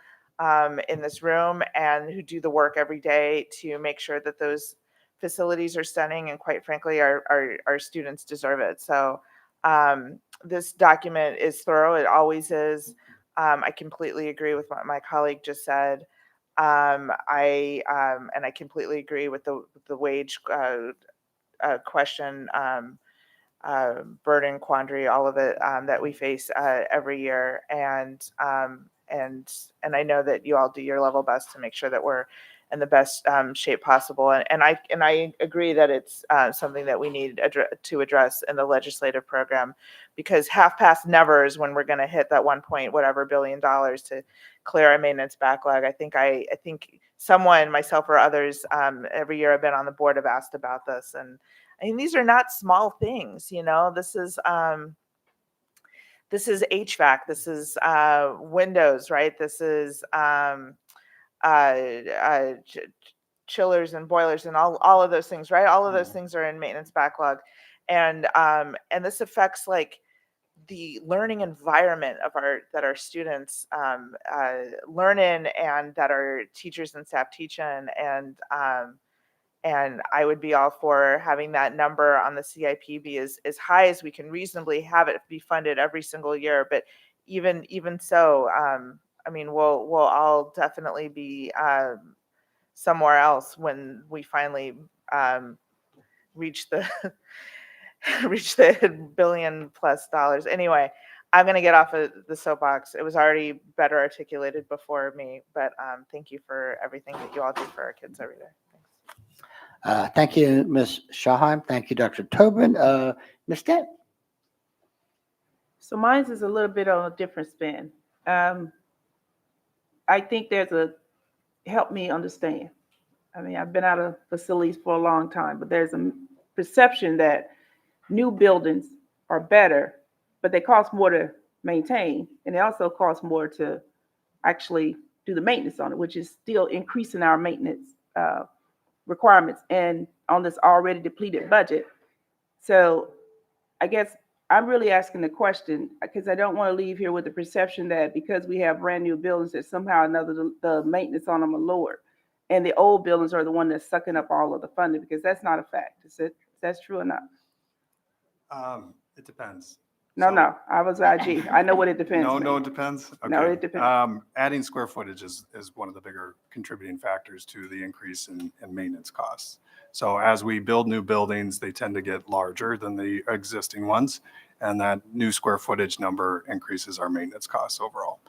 in this room and who do the work every day to make sure that those facilities are stunning, and quite frankly, our students deserve it. So this document is thorough. It always is. I completely agree with what my colleague just said. And I completely agree with the wage question, burden, quandary, all of it that we face every year. And I know that you all do your level best to make sure that we're in the best shape possible. And I agree that it's something that we need to address in the legislative program, because half past never is when we're going to hit that $1 billion to clear our maintenance backlog. I think someone, myself or others, every year I've been on the board have asked about this. And I mean, these are not small things, you know. This is HVAC, this is windows, right? This is chillers and boilers and all of those things, right? All of those things are in maintenance backlog, and this affects like the learning environment of our students learn in, and that our teachers and staff teach in, and I would be all for having that number on the CIP be as high as we can reasonably have it be funded every single year. But even so, I mean, we'll all definitely be somewhere else when we finally reach the reach the $1 billion+ dollars. Anyway, I'm going to get off of the soapbox. It was already better articulated before me, but thank you for everything that you all do for our kids every day. Thank you, Ms. Shahan. Thank you, Dr. Tobin. Ms. Dent. So mine's is a little bit on a different spin. I think help me understand. I mean, I've been out of facilities for a long time, but there's a perception that new buildings are better, but they cost more to maintain, and they also cost more to actually do the maintenance on it, which is still increasing our maintenance requirements and on this already depleted budget. So I guess I'm really asking the question because I don't want to leave here with the perception that because we have brand new buildings that somehow or another the maintenance on them are lower, and the old buildings are the one that's sucking up all of the funding, because that's not a fact. Is that true or not? It depends. No, I was IG. I know what it depends. No, it depends. Okay. No, it depends. Adding square footage is one of the bigger contributing factors to the increase in maintenance costs. So as we build new buildings, they tend to get larger than the existing ones, and that new square footage number increases our maintenance costs overall.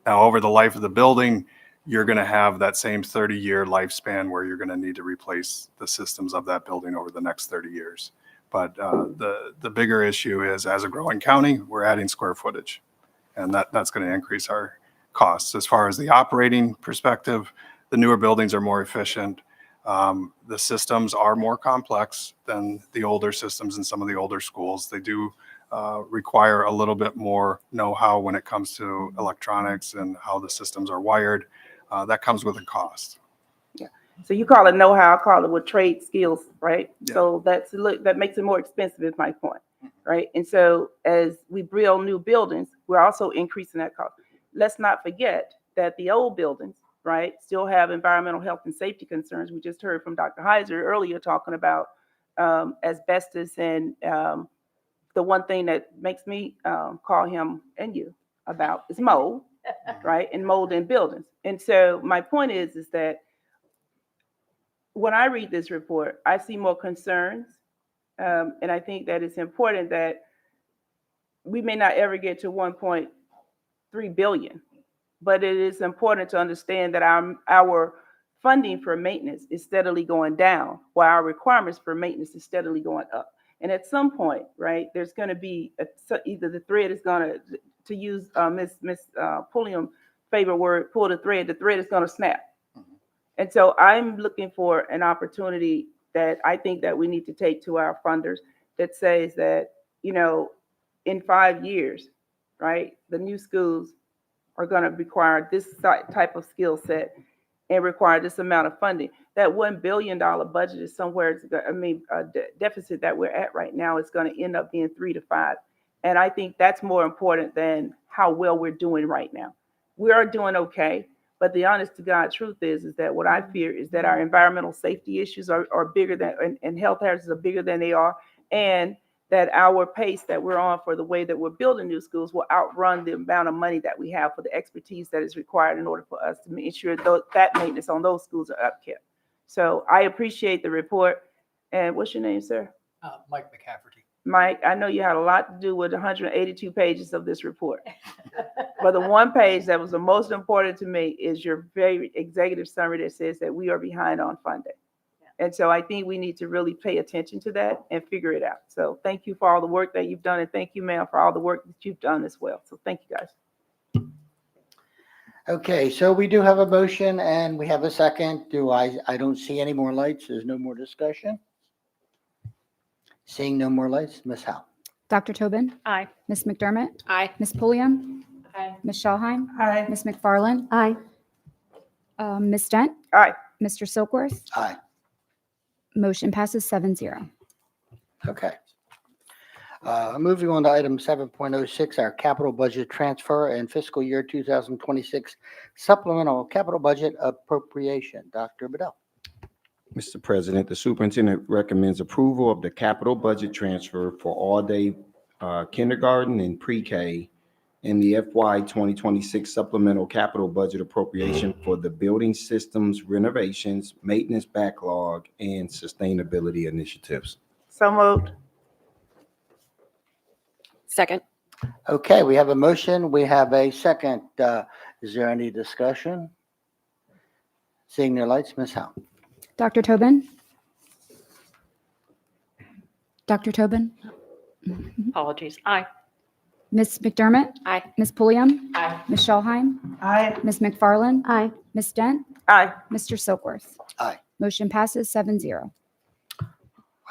Now, over the life of the building, you're going to have that same 30-year lifespan where you're going to need to replace the systems of that building over the next 30 years. But the bigger issue is, as a growing county, we're adding square footage, and that's going to increase our costs. As far as the operating perspective, the newer buildings are more efficient. The systems are more complex than the older systems in some of the older schools. They do require a little bit more know-how when it comes to electronics and how the systems are wired. That comes with a cost. So you call it know-how, I call it with trade skills, right? Yeah. So that makes it more expensive is my point, right? And so as we build new buildings, we're also increasing that cost. Let's not forget that the old buildings, right, still have environmental health and safety concerns. We just heard from Dr. Heiser earlier talking about asbestos and the one thing that makes me call him and you about is mold, right? And mold in buildings. And so my point is that when I read this report, I see more concerns. And I think that it's important that we may not ever get to 1.3 billion, but it is important to understand that our funding for maintenance is steadily going down while our requirements for maintenance is steadily going up. And at some point, right, there's going to be either the thread is going to use Miss Pulliam's favorite word, pull the thread is going to snap. And so I'm looking for an opportunity that I think that we need to take to our funders that says that, you know, in 5 years, right, the new schools are going to require this type of skill set and require this amount of funding. That $1 billion budget is somewhere, deficit that we're at right now is going to end up being 3 to 5. And I think that's more important than how well we're doing right now. We are doing okay, but the honest to God truth is that what I fear is that our environmental safety issues are bigger than, and health hazards are bigger than they are, and that our pace that we're on for the way that we're building new schools will outrun the amount of money that we have for the expertise that is required in order for us to ensure that maintenance on those schools are upkept. So I appreciate the report. And what's your name, sir? Mike McCafferty. Mike, I know you had a lot to do with 182 pages of this report. But the one page that was the most important to me is your very executive summary that says that we are behind on funding. And so I think we need to really pay attention to that and figure it out. So thank you for all the work that you've done. And thank you, ma'am, for all the work that you've done as well. So thank you, guys. Okay, so we do have a motion and we have a second. I don't see any more lights. There's no more discussion. Seeing no more lights, Ms. Howe. Dr. Tobin? Aye. Ms. McDermott? Aye. Ms. Pulliam? Aye. Ms. Schallheim? Aye. Ms. McFarland? Aye. Ms. Dent? Aye. Mr. Silkworth? Aye. Motion passes 7-0. Okay. Moving on to item 7.06, our capital budget transfer and fiscal year 2026 supplemental capital budget appropriation. Dr. Bedell. Mr. President, the superintendent recommends approval of the capital budget transfer for all-day kindergarten and pre-K in the FY 2026 supplemental capital budget appropriation for the building systems renovations, maintenance backlog, and sustainability initiatives. So moved. Second. Okay, we have a motion. We have a second. Is there any discussion? Seeing no lights, Ms. Howe. Dr. Tobin? Dr. Tobin? Apologies. Aye. Ms. McDermott? Aye. Ms. Pulliam? Aye. Ms. Schallheim? Aye. Ms. McFarland? Aye. Ms. Dent? Aye. Mr. Silkworth? Aye. Motion passes 7-0.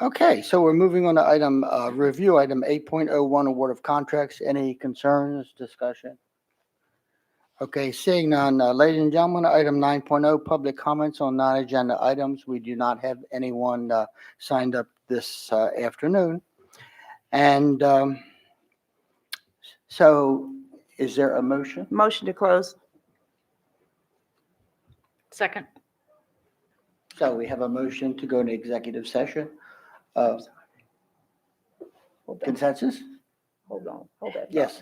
Okay, so we're moving on to item review, item 8.01, award of contracts. Any concerns, discussion? Okay, seeing none, ladies and gentlemen, item 9.0, public comments on non-agenda items. We do not have anyone signed up this afternoon. And so is there a motion? Motion to close. Second. So we have a motion to go into executive session. Hold on. Consensus? Hold on. Hold that. Yes.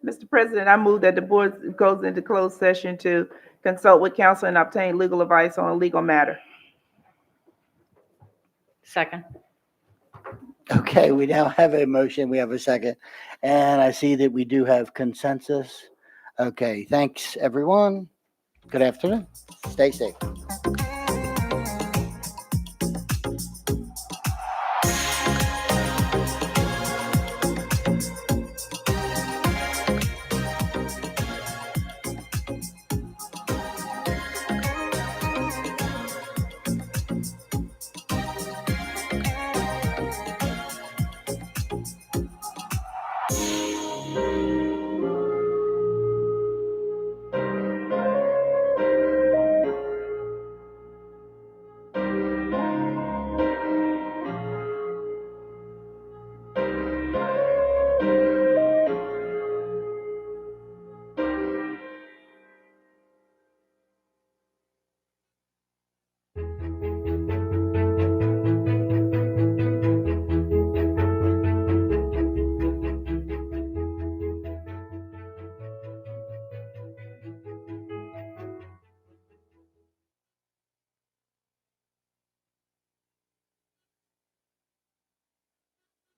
Mr. President, I move that the board goes into closed session to consult with counsel and obtain legal advice on a legal matter. Second. Okay, we now have a motion. We have a second. And I see that we do have consensus. Okay, thanks, everyone. Good afternoon. Stay safe.